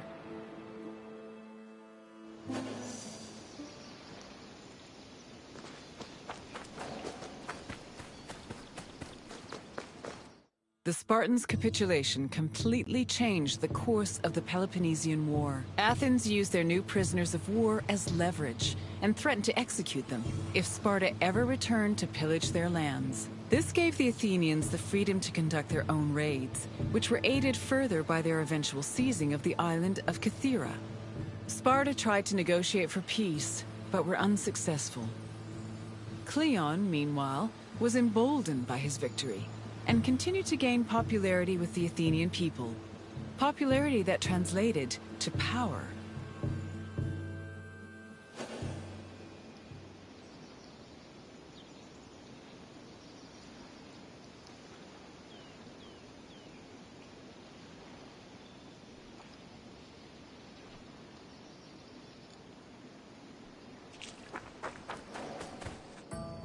The Spartans' capitulation completely changed the course of the Peloponnesian War. Athens used their new prisoners of war as leverage and threatened to execute them if Sparta ever returned to pillage their lands. This gave the Athenians the freedom to conduct their own raids, which were aided further by their eventual seizing of the island of Kythera. Sparta tried to negotiate for peace, but were unsuccessful. Cleon, meanwhile, was emboldened by his victory and continued to gain popularity with the Athenian people. Popularity that translated to power.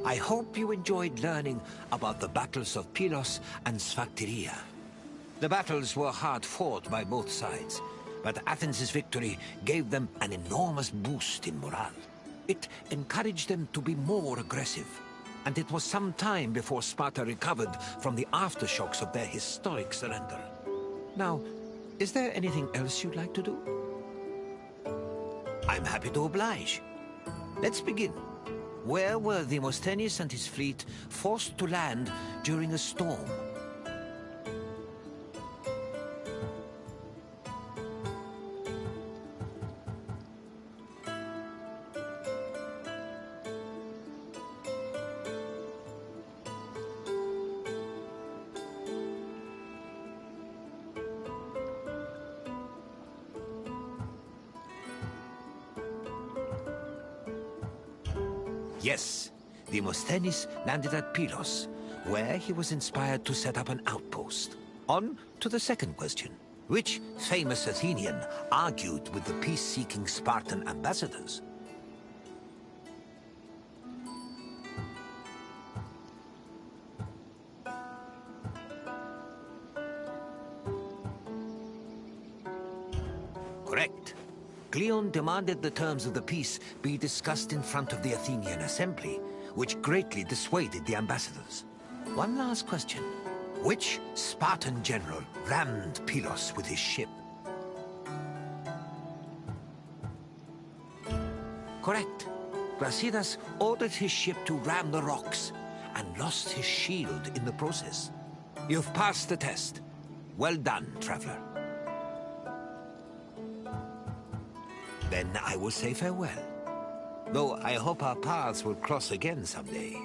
I hope you enjoyed learning about the battles of Pylos and Sphacteria. The battles were hard fought by both sides, but Athens' victory gave them an enormous boost in morale. It encouraged them to be more aggressive, and it was some time before Sparta recovered from the aftershocks of their historic surrender. Now, is there anything else you'd like to do? I'm happy to oblige. Let's begin. Where were Demosthenes and his fleet forced to land during a storm? Yes, Demosthenes landed at Pylos, where he was inspired to set up an outpost. On to the second question. Which famous Athenian argued with the peace-seeking Spartan ambassadors? Correct. Cleon demanded the terms of the peace be discussed in front of the Athenian assembly, which greatly dissuaded the ambassadors. One last question. Which Spartan general rammed Pylos with his ship? Correct. Brasidas ordered his ship to ram the rocks and lost his shield in the process. You've passed the test. Well done, traveler. Then I will say farewell. Though I hope our paths will cross again someday.